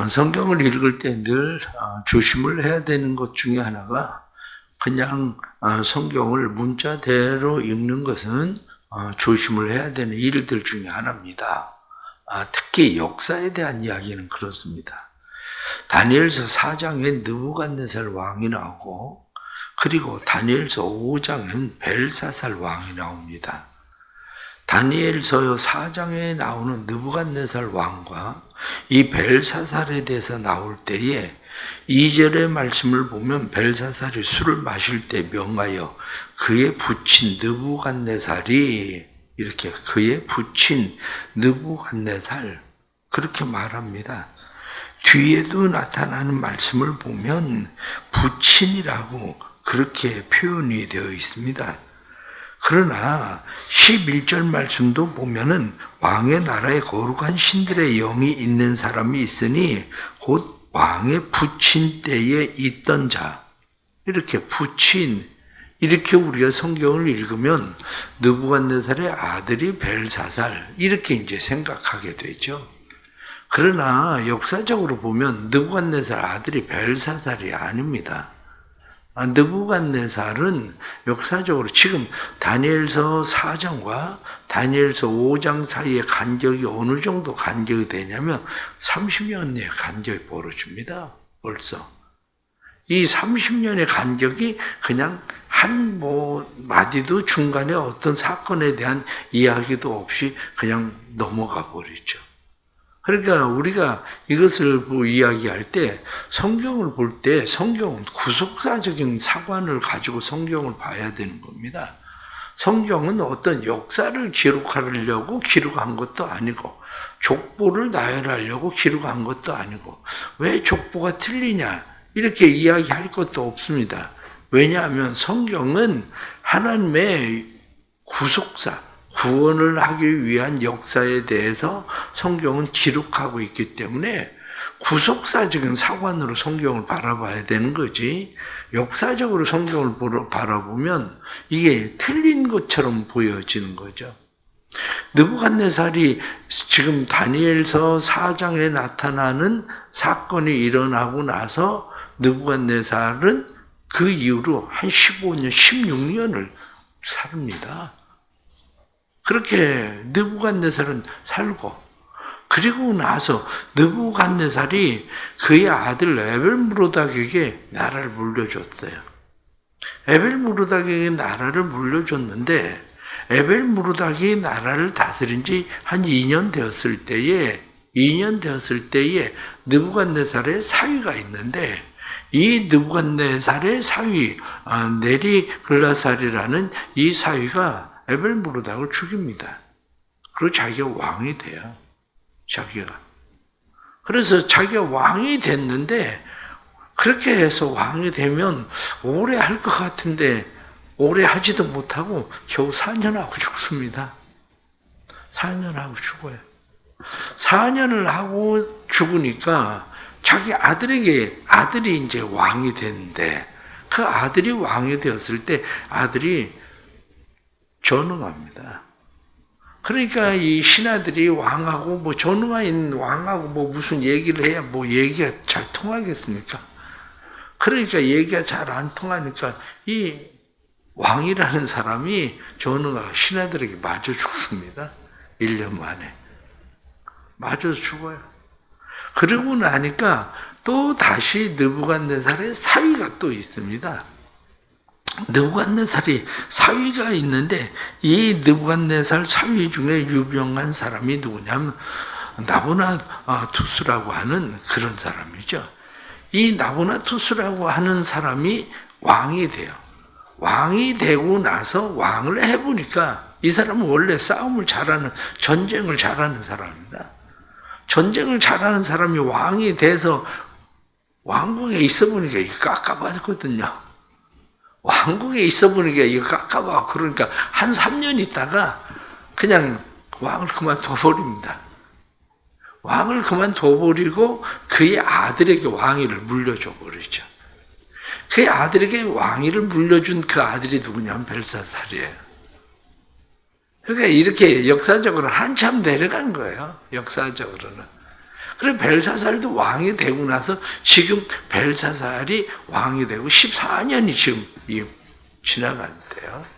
성경을 읽을 때 늘 조심을 해야 되는 것 중에 하나가 그냥 성경을 문자대로 읽는 것은 조심을 해야 되는 일들 중에 하나입니다. 특히 역사에 대한 이야기는 그렇습니다. 다니엘서 4장에 느부갓네살 왕이 나오고 그리고 다니엘서 5장엔 벨사살 왕이 나옵니다. 다니엘서 4장에 나오는 느부갓네살 왕과 이 벨사살에 대해서 나올 때에 2절의 말씀을 보면 벨사살이 술을 마실 때 명하여 그의 부친 느부갓네살이 이렇게 그의 부친 느부갓네살 그렇게 말합니다. 뒤에도 나타나는 말씀을 보면 부친이라고 그렇게 표현이 되어 있습니다. 그러나 11절 말씀도 보면은 왕의 나라에 거룩한 신들의 영이 있는 사람이 있으니 곧 왕의 부친 때에 있던 자. 이렇게 부친, 이렇게 우리가 성경을 읽으면 느부갓네살의 아들이 벨사살 이렇게 이제 생각하게 되죠. 그러나 역사적으로 보면 느부갓네살 아들이 벨사살이 아닙니다. 느부갓네살은 역사적으로 지금 다니엘서 4장과 다니엘서 5장 사이의 간격이 어느 정도 간격이 되냐면 30년의 간격이 벌어집니다. 벌써. 이 30년의 간격이 그냥 한 마디도 중간에 어떤 사건에 대한 이야기도 없이 그냥 넘어가 버리죠. 그러니까 우리가 이것을 이야기할 때 성경을 볼 때 성경은 구속사적인 사관을 가지고 성경을 봐야 되는 겁니다. 성경은 어떤 역사를 기록하려고 기록한 것도 아니고 족보를 나열하려고 기록한 것도 아니고 왜 족보가 틀리냐 이렇게 이야기할 것도 없습니다. 왜냐하면 성경은 하나님의 구속사 구원을 하기 위한 역사에 대해서 성경은 기록하고 있기 때문에 구속사적인 사관으로 성경을 바라봐야 되는 거지 역사적으로 성경을 바라보면 이게 틀린 것처럼 보여지는 거죠. 느부갓네살이 지금 다니엘서 4장에 나타나는 사건이 일어나고 나서 느부갓네살은 그 이후로 한 15년, 16년을 삽니다. 그렇게 느부갓네살은 살고 그리고 나서 느부갓네살이 그의 아들 에벨무로닥에게 나라를 물려줬어요. 에벨무로닥에게 나라를 물려줬는데 에벨무로닥이 나라를 다스린 지 한 2년 되었을 때에 느부갓네살의 사위가 있는데 이 느부갓네살의 사위 네리글라살이라는 이 사위가 에벨무로닥을 죽입니다. 그리고 자기가 왕이 돼요. 자기가. 그래서 자기가 왕이 됐는데 그렇게 해서 왕이 되면 오래 할 것 같은데 오래 하지도 못하고 겨우 4년 하고 죽습니다. 4년 하고 죽어요. 4년을 하고 죽으니까 자기 아들이 이제 왕이 됐는데 그 아들이 왕이 되었을 때 아들이 전응합니다. 그러니까 이 신하들이 왕하고 전응한 왕하고 무슨 얘기를 해야 얘기가 잘 통하겠습니까? 그러니까 얘기가 잘 안 통하니까 이 왕이라는 사람이 전응하고 신하들에게 맞아 죽습니다. 1년 만에. 맞아서 죽어요. 그러고 나니까 또 다시 느부갓네살의 사위가 또 있습니다. 느부갓네살이 사위가 있는데 이 느부갓네살 사위 중에 유명한 사람이 누구냐면 나부나투스라고 하는 그런 사람이죠. 이 나부나투스라고 하는 사람이 왕이 돼요. 왕이 되고 나서 왕을 해보니까 이 사람은 원래 싸움을 잘하는 전쟁을 잘하는 사람입니다. 전쟁을 잘하는 사람이 왕이 돼서 왕궁에 있어 보니까 이게 깝깝하거든요. 왕국에 있어 보니까 이거 깝깝하고 그러니까 한 3년 있다가 그냥 왕을 그만둬버립니다. 왕을 그만둬버리고 그의 아들에게 왕위를 물려줘 버리죠. 그의 아들에게 왕위를 물려준 그 아들이 누구냐면 벨사살이에요. 그러니까 이렇게 역사적으로 한참 내려간 거예요. 역사적으로는. 그래 벨사살도 왕이 되고 나서 지금 벨사살이 왕이 되고 14년이 지금 지나간대요.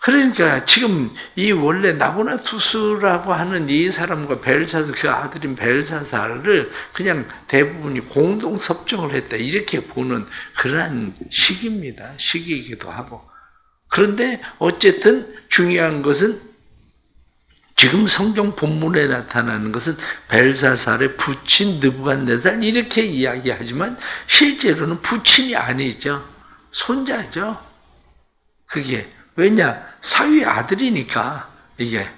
그러니까 지금 이 원래 나부나투스라고 하는 이 사람과 벨사살, 그 아들인 벨사살을 그냥 대부분이 공동 섭정을 했다 이렇게 보는 그러한 시기입니다. 시기이기도 하고. 그런데 어쨌든 중요한 것은 지금 성경 본문에 나타나는 것은 벨사살의 부친 느부갓네살 이렇게 이야기하지만 실제로는 부친이 아니죠. 손자죠. 그게 왜냐? 사위 아들이니까 이게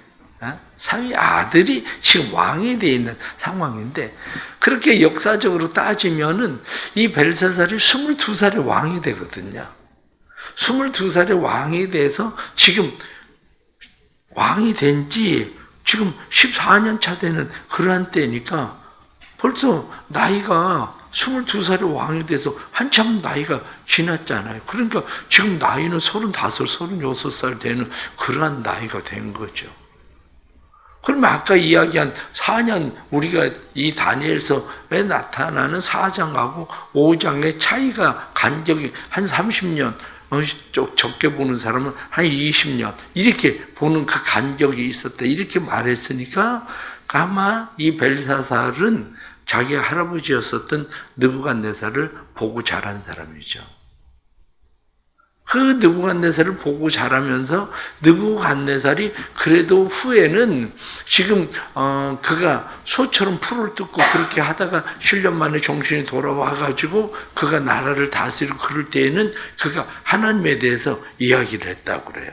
사위 아들이 지금 왕이 되어 있는 상황인데 그렇게 역사적으로 따지면은 이 벨사살이 22살에 왕이 되거든요. 22살에 왕이 돼서 지금 왕이 된 지 지금 14년 차 되는 그러한 때니까 벌써 나이가 22살에 왕이 돼서 한참 나이가 지났잖아요. 그러니까 지금 나이는 35, 36살 되는 그러한 나이가 된 거죠. 그러면 아까 이야기한 4년 우리가 이 다니엘서에 나타나는 4장하고 5장의 차이가 간격이 한 30년, 적게 보는 사람은 한 20년 이렇게 보는 그 간격이 있었다 이렇게 말했으니까 아마 이 벨사살은 자기 할아버지였었던 느부갓네살을 보고 자란 사람이죠. 그 느부갓네살을 보고 자라면서 느부갓네살이 그래도 후에는 지금 그가 소처럼 풀을 뜯고 그렇게 하다가 7년 만에 정신이 돌아와가지고 그가 나라를 다스리고 그럴 때에는 그가 하나님에 대해서 이야기를 했다고 그래요.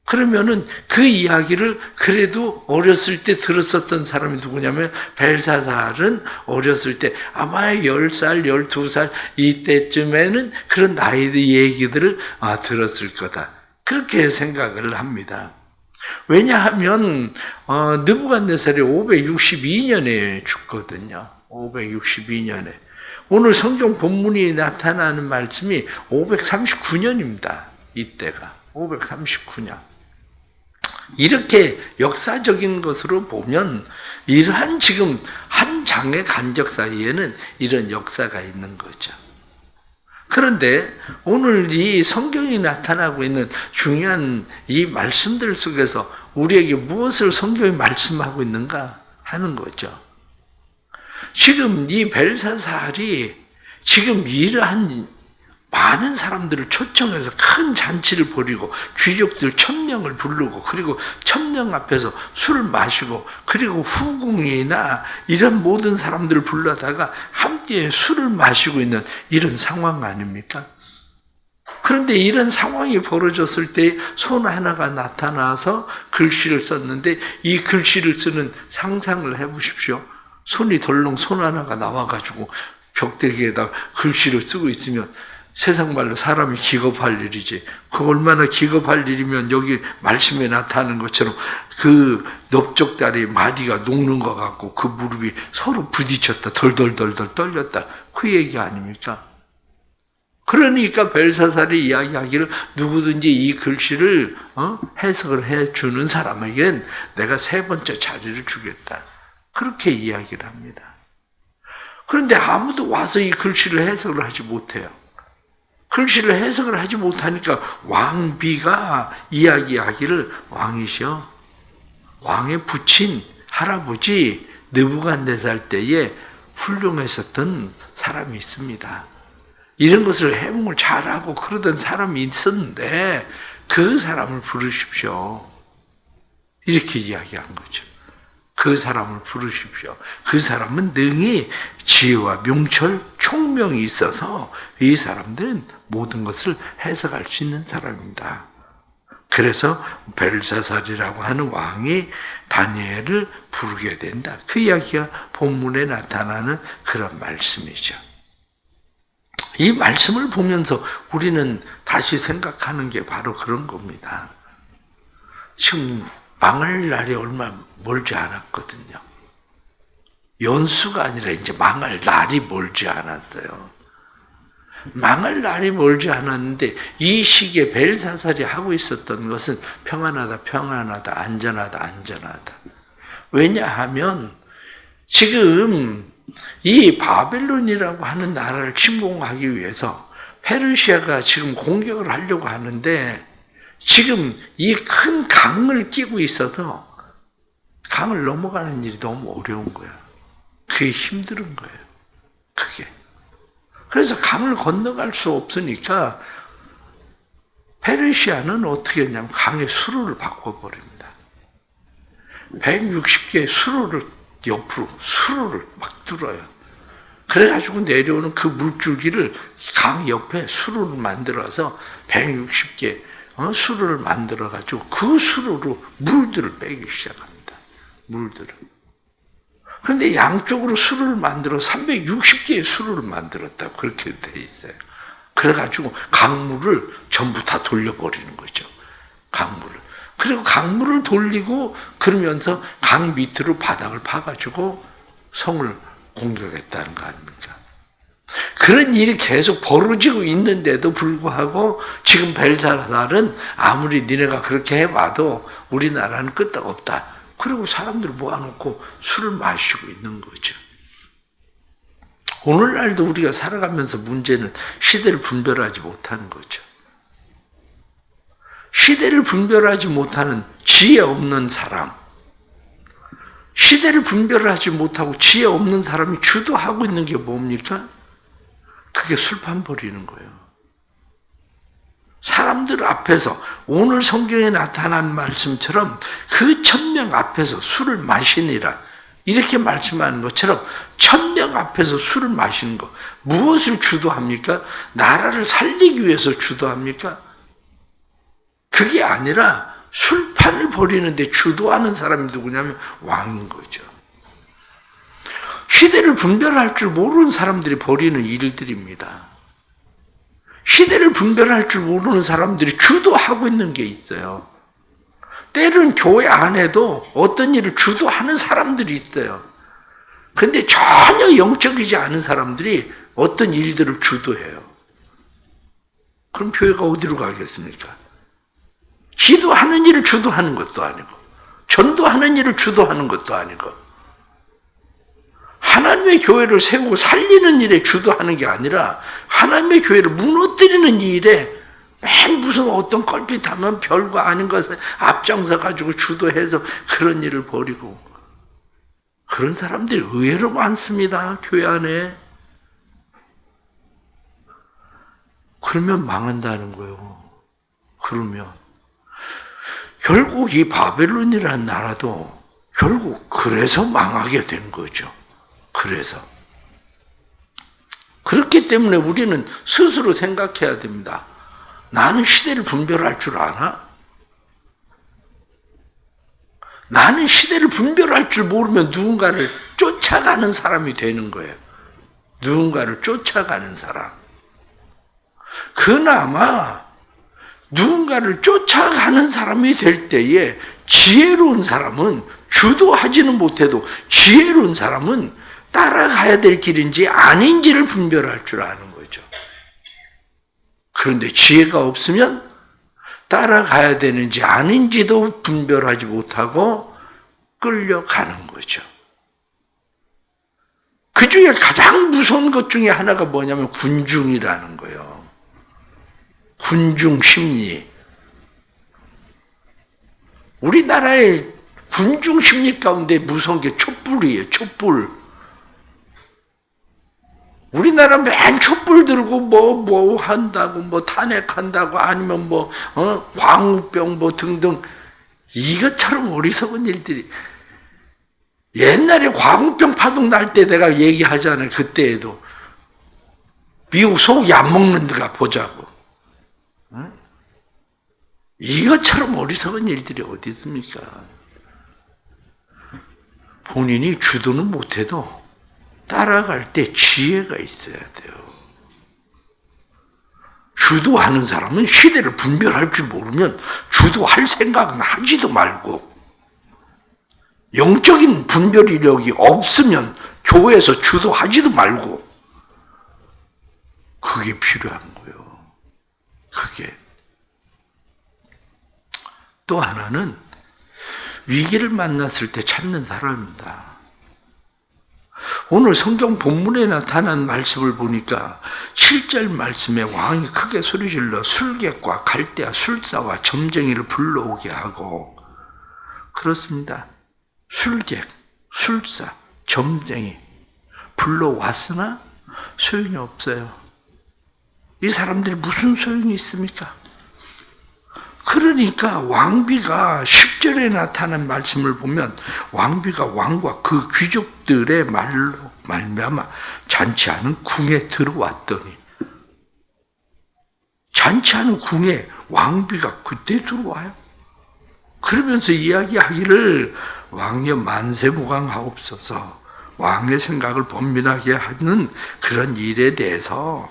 그러면은 그 이야기를 그래도 어렸을 때 들었었던 사람이 누구냐면 벨사살은 어렸을 때 아마 10살, 12살 이때쯤에는 그런 나이의 얘기들을 들었을 거다. 그렇게 생각을 합니다. 왜냐하면 느부갓네살이 562년에 죽거든요. 562년에. 오늘 성경 본문이 나타나는 말씀이 539년입니다. 이때가 539년. 이렇게 역사적인 것으로 보면 이러한 지금 한 장의 간격 사이에는 이런 역사가 있는 거죠. 그런데 오늘 이 성경이 나타나고 있는 중요한 이 말씀들 속에서 우리에게 무엇을 성경이 말씀하고 있는가 하는 거죠. 지금 이 벨사살이 지금 이러한 많은 사람들을 초청해서 큰 잔치를 벌이고 귀족들 1000명을 부르고 그리고 1000명 앞에서 술을 마시고 그리고 후궁이나 이런 모든 사람들을 불러다가 함께 술을 마시고 있는 이런 상황 아닙니까? 그런데 이런 상황이 벌어졌을 때 손 하나가 나타나서 글씨를 썼는데 이 글씨를 쓰는 상상을 해보십시오. 손이 덜렁 손 하나가 나와가지고 벽대기에다 글씨를 쓰고 있으면 세상 말로 사람이 기겁할 일이지. 그 얼마나 기겁할 일이면 여기 말씀에 나타나는 것처럼 그 넓적다리 마디가 녹는 것 같고 그 무릎이 서로 부딪혔다. 덜덜덜덜 떨렸다. 그 얘기 아닙니까? 그러니까 벨사살이 이야기하기를 누구든지 이 글씨를 해석을 해주는 사람에겐 내가 3번째 자리를 주겠다. 그렇게 이야기를 합니다. 그런데 아무도 와서 이 글씨를 해석을 하지 못해요. 글씨를 해석을 하지 못하니까 왕비가 이야기하기를 왕이시여 왕의 부친 할아버지 느부갓네살 때에 훌륭했었던 사람이 있습니다. 이런 것을 해몽을 잘하고 그러던 사람이 있었는데 그 사람을 부르십시오. 이렇게 이야기한 거죠. 그 사람을 부르십시오. 그 사람은 능히 지혜와 명철, 총명이 있어서 이 사람들은 모든 것을 해석할 수 있는 사람입니다. 그래서 벨사살이라고 하는 왕이 다니엘을 부르게 된다. 그 이야기가 본문에 나타나는 그런 말씀이죠. 이 말씀을 보면서 우리는 다시 생각하는 게 바로 그런 겁니다. 지금 망할 날이 얼마 멀지 않았거든요. 연수가 아니라 이제 망할 날이 멀지 않았어요. 망할 날이 멀지 않았는데 이 시기에 벨사살이 하고 있었던 것은 평안하다, 평안하다, 안전하다, 안전하다. 왜냐하면 지금 이 바벨론이라고 하는 나라를 침공하기 위해서 페르시아가 지금 공격을 하려고 하는데 지금 이 큰 강을 끼고 있어서 강을 넘어가는 일이 너무 어려운 거야. 그게 힘든 거예요. 그게. 그래서 강을 건너갈 수 없으니까 페르시아는 어떻게 했냐면 강의 수로를 바꿔버립니다. 160개의 수로를 옆으로 수로를 막 뚫어요. 그래가지고 내려오는 그 물줄기를 강 옆에 수로를 만들어서 160개 수로를 만들어가지고 그 수로로 물들을 빼기 시작합니다. 물들을. 그런데 양쪽으로 수로를 만들어 360개의 수로를 만들었다고 그렇게 돼 있어요. 그래가지고 강물을 전부 다 돌려버리는 거죠. 강물을. 그리고 강물을 돌리고 그러면서 강 밑으로 바닥을 파가지고 성을 공격했다는 거 아닙니까? 그런 일이 계속 벌어지고 있는데도 불구하고 지금 벨사살은 아무리 니네가 그렇게 해봐도 우리나라는 끄떡없다. 그리고 사람들을 모아놓고 술을 마시고 있는 거죠. 오늘날도 우리가 살아가면서 문제는 시대를 분별하지 못하는 거죠. 시대를 분별하지 못하는 지혜 없는 사람, 시대를 분별하지 못하고 지혜 없는 사람이 주도하고 있는 게 뭡니까? 그게 술판 버리는 거예요. 사람들 앞에서 오늘 성경에 나타난 말씀처럼 그 1000명 앞에서 술을 마시니라 이렇게 말씀하는 것처럼 1000명 앞에서 술을 마시는 것, 무엇을 주도합니까? 나라를 살리기 위해서 주도합니까? 그게 아니라 술판을 벌이는데 주도하는 사람이 누구냐면 왕인 거죠. 시대를 분별할 줄 모르는 사람들이 벌이는 일들입니다. 시대를 분별할 줄 모르는 사람들이 주도하고 있는 게 있어요. 때로는 교회 안에도 어떤 일을 주도하는 사람들이 있어요. 그런데 전혀 영적이지 않은 사람들이 어떤 일들을 주도해요. 그럼 교회가 어디로 가겠습니까? 기도하는 일을 주도하는 것도 아니고 전도하는 일을 주도하는 것도 아니고 하나님의 교회를 세우고 살리는 일에 주도하는 게 아니라 하나님의 교회를 무너뜨리는 일에 맨 무슨 어떤 껄핏하면 별거 아닌 것을 앞장서 가지고 주도해서 그런 일을 벌이고 그런 사람들이 의외로 많습니다. 교회 안에. 그러면 망한다는 거예요. 그러면 결국 이 바벨론이라는 나라도 결국 그래서 망하게 된 거죠. 그래서. 그렇기 때문에 우리는 스스로 생각해야 됩니다. 나는 시대를 분별할 줄 아나? 나는 시대를 분별할 줄 모르면 누군가를 쫓아가는 사람이 되는 거예요. 누군가를 쫓아가는 사람. 그나마 누군가를 쫓아가는 사람이 될 때에 지혜로운 사람은 주도하지는 못해도 지혜로운 사람은 따라가야 될 길인지 아닌지를 분별할 줄 아는 거죠. 그런데 지혜가 없으면 따라가야 되는지 아닌지도 분별하지 못하고 끌려가는 거죠. 그 중에 가장 무서운 것 중에 하나가 뭐냐면 군중이라는 거예요. 군중 심리. 우리나라의 군중 심리 가운데 무서운 게 촛불이에요. 촛불. 우리나라 맨 촛불 들고 뭐 한다고 뭐 탄핵한다고 아니면 광우병 등등 이것처럼 어리석은 일들이 옛날에 광우병 파동 날 때 내가 얘기하잖아요. 그때에도 미국 소고기 안 먹는 데가 보자고. 이것처럼 어리석은 일들이 어디 있습니까? 본인이 주도는 못해도 따라갈 때 지혜가 있어야 돼요. 주도하는 사람은 시대를 분별할 줄 모르면 주도할 생각은 하지도 말고 영적인 분별 이력이 없으면 교회에서 주도하지도 말고 그게 필요한 거예요. 그게. 또 하나는 위기를 만났을 때 찾는 사람입니다. 오늘 성경 본문에 나타난 말씀을 보니까 7절 말씀에 왕이 크게 소리질러 술객과 갈대아 술사와 점쟁이를 불러오게 하고, 그렇습니다. 술객, 술사, 점쟁이 불러왔으나 소용이 없어요. 이 사람들이 무슨 소용이 있습니까? 그러니까 왕비가 10절에 나타난 말씀을 보면 왕비가 왕과 그 귀족들의 말로 말미암아 잔치하는 궁에 들어왔더니, 잔치하는 궁에 왕비가 그때 들어와요. 그러면서 이야기하기를 왕여 만세무강하옵소서, 왕의 생각을 번민하게 하는 그런 일에 대해서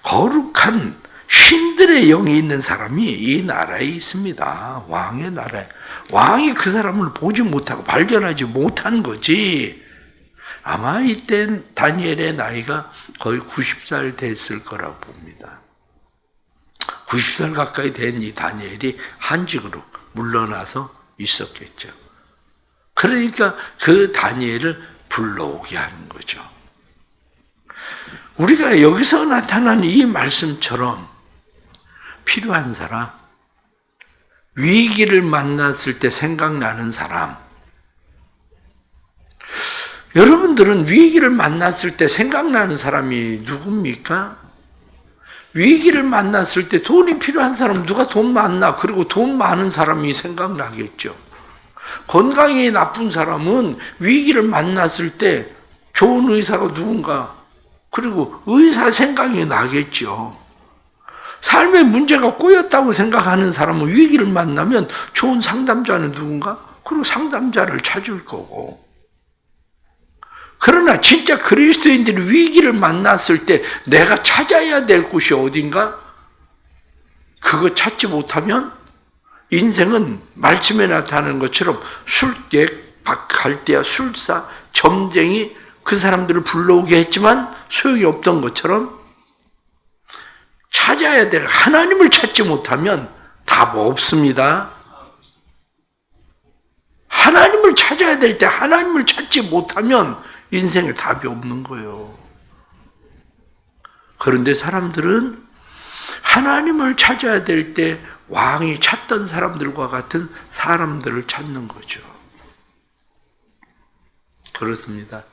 거룩한 신들의 영이 있는 사람이 이 나라에 있습니다. 왕의 나라에. 왕이 그 사람을 보지 못하고 발견하지 못한 거지. 아마 이때 다니엘의 나이가 거의 90살 됐을 거라고 봅니다. 90살 가까이 된 이 다니엘이 한직으로 물러나서 있었겠죠. 그러니까 그 다니엘을 불러오게 하는 거죠. 우리가 여기서 나타난 이 말씀처럼 필요한 사람, 위기를 만났을 때 생각나는 사람, 여러분들은 위기를 만났을 때 생각나는 사람이 누굽니까? 위기를 만났을 때 돈이 필요한 사람, 누가 돈 많나? 그리고 돈 많은 사람이 생각나겠죠. 건강이 나쁜 사람은 위기를 만났을 때 좋은 의사가 누군가, 그리고 의사 생각이 나겠죠. 삶의 문제가 꼬였다고 생각하는 사람은 위기를 만나면 좋은 상담자는 누군가? 그리고 상담자를 찾을 거고. 그러나 진짜 그리스도인들이 위기를 만났을 때 내가 찾아야 될 곳이 어딘가? 그거 찾지 못하면 인생은 말씀에 나타나는 것처럼 술객, 갈대아, 술사, 점쟁이, 그 사람들을 불러오게 했지만 소용이 없던 것처럼 찾아야 될 하나님을 찾지 못하면 답 없습니다. 하나님을 찾아야 될 때 하나님을 찾지 못하면 인생에 답이 없는 거예요. 그런데 사람들은 하나님을 찾아야 될 때 왕이 찾던 사람들과 같은 사람들을 찾는 거죠. 그렇습니다.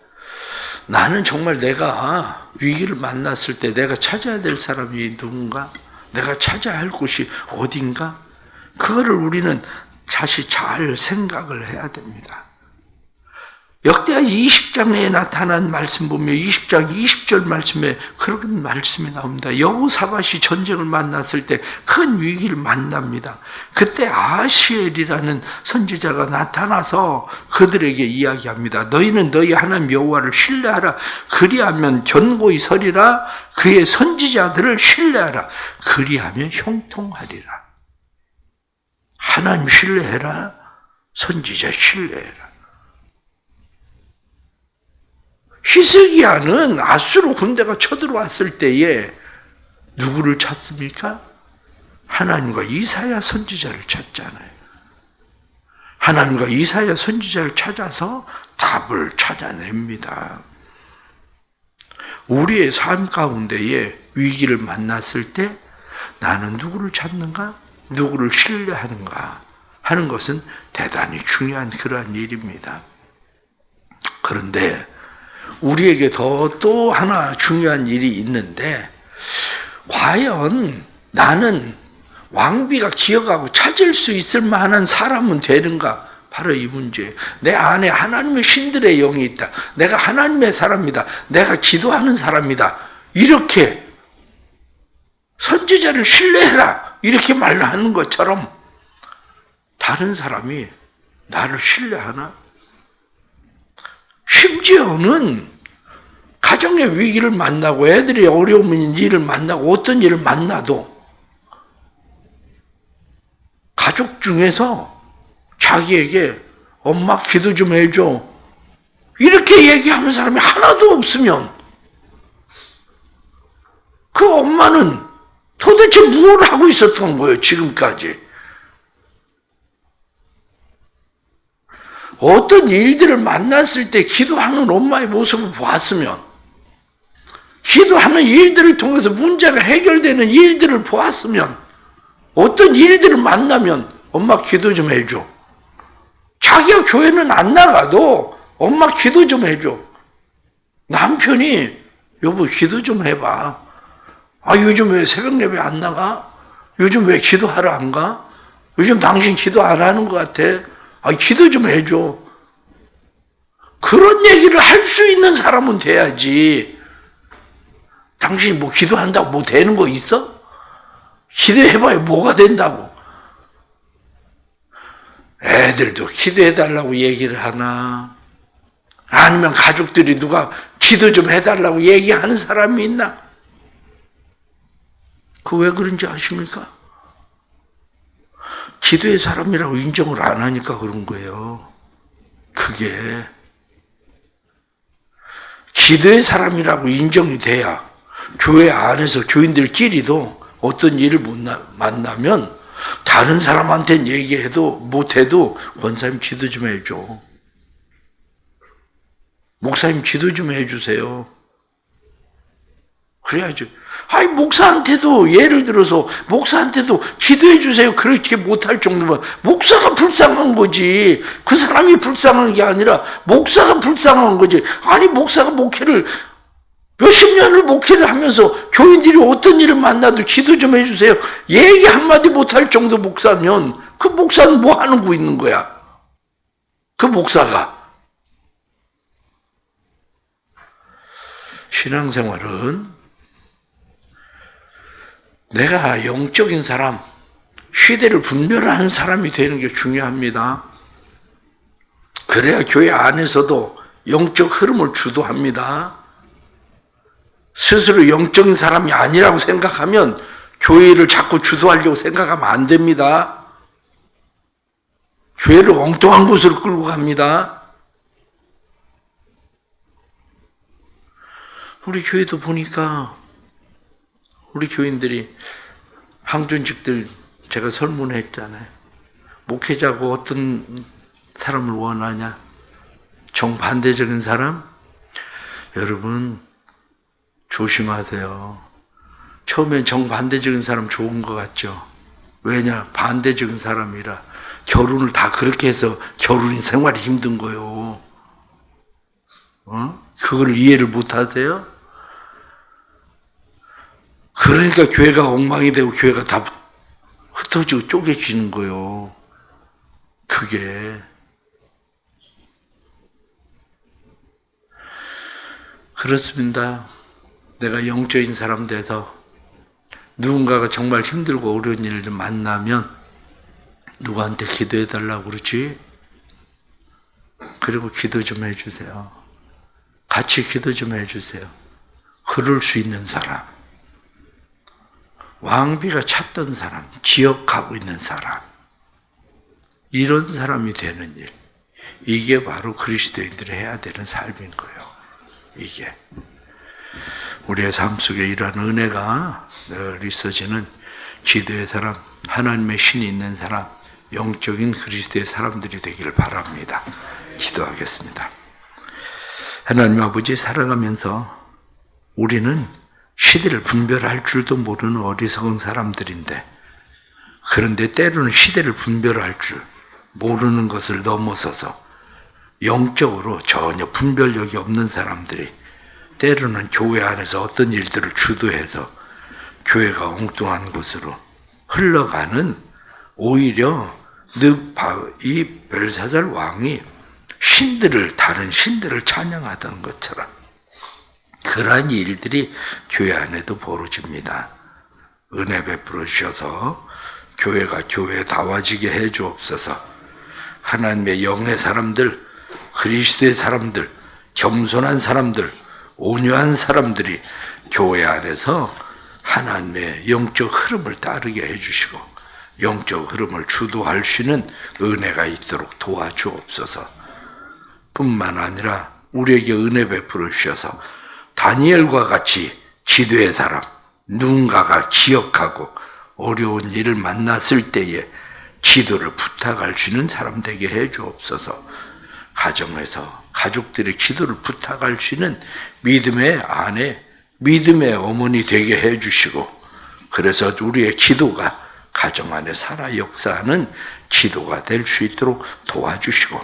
나는 정말 내가 위기를 만났을 때 내가 찾아야 될 사람이 누군가? 내가 찾아야 할 곳이 어딘가? 그거를 우리는 다시 잘 생각을 해야 됩니다. 역대하기 20장에 나타난 말씀 보면 20장 20절 말씀에 그런 말씀이 나옵니다. 여호사밧이 전쟁을 만났을 때 큰 위기를 만납니다. 그때 아하시엘이라는 선지자가 나타나서 그들에게 이야기합니다. 너희는 너희 하나님 여호와를 신뢰하라. 그리하면 견고히 서리라. 그의 선지자들을 신뢰하라. 그리하면 형통하리라. 하나님 신뢰해라. 선지자 신뢰해라. 히스기야는 아수르 군대가 쳐들어왔을 때에 누구를 찾습니까? 하나님과 이사야 선지자를 찾잖아요. 하나님과 이사야 선지자를 찾아서 답을 찾아냅니다. 우리의 삶 가운데에 위기를 만났을 때 나는 누구를 찾는가? 누구를 신뢰하는가? 하는 것은 대단히 중요한 그러한 일입니다. 그런데 우리에게 또 하나 중요한 일이 있는데, 과연 나는 왕비가 기억하고 찾을 수 있을 만한 사람은 되는가? 바로 이 문제예요. 내 안에 하나님의 신들의 영이 있다. 내가 하나님의 사람이다. 내가 기도하는 사람이다. 이렇게 선지자를 신뢰해라. 이렇게 말하는 것처럼 다른 사람이 나를 신뢰하나? 심지어는 가정의 위기를 만나고 애들이 어려운 일을 만나고 어떤 일을 만나도 가족 중에서 자기에게 엄마 기도 좀 해줘 이렇게 얘기하는 사람이 하나도 없으면 그 엄마는 도대체 무엇을 하고 있었던 거예요, 지금까지? 어떤 일들을 만났을 때 기도하는 엄마의 모습을 보았으면, 기도하는 일들을 통해서 문제가 해결되는 일들을 보았으면, 어떤 일들을 만나면 엄마 기도 좀 해줘. 자기가 교회는 안 나가도 엄마 기도 좀 해줘. 남편이 여보 기도 좀 해봐. 아 요즘 왜 새벽 예배 안 나가? 요즘 왜 기도하러 안 가? 요즘 당신 기도 안 하는 것 같아. 아 기도 좀 해줘. 그런 얘기를 할 수 있는 사람은 돼야지. 당신이 뭐 기도한다고 뭐 되는 거 있어? 기도해봐야 뭐가 된다고. 애들도 기도해달라고 얘기를 하나? 아니면 가족들이 누가 기도 좀 해달라고 얘기하는 사람이 있나? 그 왜 그런지 아십니까? 기도의 사람이라고 인정을 안 하니까 그런 거예요. 그게 기도의 사람이라고 인정이 돼야 교회 안에서 교인들끼리도 어떤 일을 만나면 다른 사람한테는 얘기해도 못해도 권사님 기도 좀 해줘. 목사님 기도 좀 해주세요. 그래야죠. 아니 목사한테도 예를 들어서 목사한테도 기도해 주세요. 그렇게 못할 정도면 목사가 불쌍한 거지. 그 사람이 불쌍한 게 아니라 목사가 불쌍한 거지. 아니 목사가 목회를 몇십 년을 목회를 하면서 교인들이 어떤 일을 만나도 기도 좀 해주세요. 얘기 한마디 못할 정도 목사면 그 목사는 뭐 하는 거 있는 거야? 그 목사가. 신앙생활은 내가 영적인 사람, 시대를 분별하는 사람이 되는 게 중요합니다. 그래야 교회 안에서도 영적 흐름을 주도합니다. 스스로 영적인 사람이 아니라고 생각하면 교회를 자꾸 주도하려고 생각하면 안 됩니다. 교회를 엉뚱한 곳으로 끌고 갑니다. 우리 교회도 보니까 우리 교인들이 항존직들 제가 설문했잖아요. 목회자고 어떤 사람을 원하냐? 정반대적인 사람? 여러분 조심하세요. 처음엔 정반대적인 사람 좋은 것 같죠? 왜냐? 반대적인 사람이라 결혼을 다 그렇게 해서 결혼 생활이 힘든 거요. 그걸 이해를 못 하세요? 그러니까 교회가 엉망이 되고 교회가 다 흩어지고 쪼개지는 거요. 그게. 그렇습니다. 내가 영적인 사람 돼서 누군가가 정말 힘들고 어려운 일을 만나면 누구한테 기도해 달라고 그러지? 그리고 기도 좀 해주세요. 같이 기도 좀 해주세요. 그럴 수 있는 사람. 왕비가 찾던 사람, 기억하고 있는 사람. 이런 사람이 되는 일. 이게 바로 그리스도인들이 해야 되는 삶인 거예요. 이게. 우리의 삶 속에 이러한 은혜가 늘 있어지는 기도의 사람, 하나님의 신이 있는 사람, 영적인 그리스도의 사람들이 되기를 바랍니다. 기도하겠습니다. 하나님 아버지, 살아가면서 우리는 시대를 분별할 줄도 모르는 어리석은 사람들인데, 그런데 때로는 시대를 분별할 줄 모르는 것을 넘어서서 영적으로 전혀 분별력이 없는 사람들이 때로는 교회 안에서 어떤 일들을 주도해서 교회가 엉뚱한 곳으로 흘러가는, 오히려 이 벨사살 왕이 다른 신들을 찬양하던 것처럼 그러한 일들이 교회 안에도 벌어집니다. 은혜 베풀어 주셔서 교회가 교회다워지게 해 주옵소서. 하나님의 영의 사람들, 그리스도의 사람들, 겸손한 사람들, 온유한 사람들이 교회 안에서 하나님의 영적 흐름을 따르게 해주시고 영적 흐름을 주도할 수 있는 은혜가 있도록 도와주옵소서. 뿐만 아니라 우리에게 은혜 베풀어 주셔서 다니엘과 같이 기도의 사람, 누군가가 기억하고 어려운 일을 만났을 때에 기도를 부탁할 수 있는 사람 되게 해 주옵소서. 가정에서 가족들의 기도를 부탁할 수 있는 믿음의 아내, 믿음의 어머니 되게 해주시고, 그래서 우리의 기도가 가정 안에 살아 역사하는 기도가 될 수 있도록 도와주시고,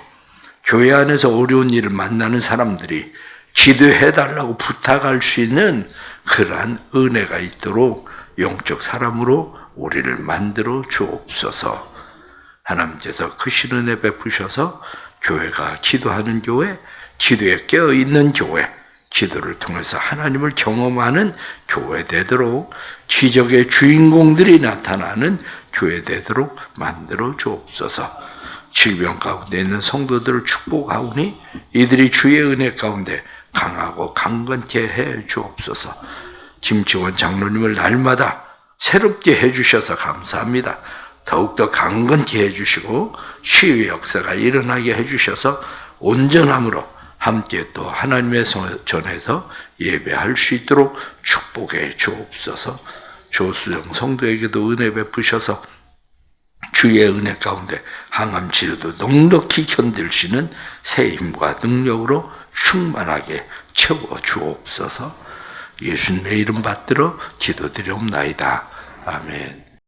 교회 안에서 어려운 일을 만나는 사람들이 기도해달라고 부탁할 수 있는 그러한 은혜가 있도록 영적 사람으로 우리를 만들어 주옵소서. 하나님께서 크신 은혜 베푸셔서 교회가 기도하는 교회, 기도에 깨어있는 교회, 기도를 통해서 하나님을 경험하는 교회 되도록, 기적의 주인공들이 나타나는 교회 되도록 만들어 주옵소서. 질병 가운데 있는 성도들을 축복하오니 이들이 주의 은혜 가운데 강하고 강건케 해 주옵소서. 김치원 장로님을 날마다 새롭게 해주셔서 감사합니다. 더욱더 강건케 해주시고 치유의 역사가 일어나게 해주셔서 온전함으로 함께 또 하나님의 전에서 예배할 수 있도록 축복해 주옵소서. 조수정 성도에게도 은혜 베푸셔서 주의 은혜 가운데 항암 치료도 넉넉히 견딜 수 있는 새 힘과 능력으로 충만하게 채워 주옵소서. 예수님의 이름 받들어 기도드리옵나이다. 아멘.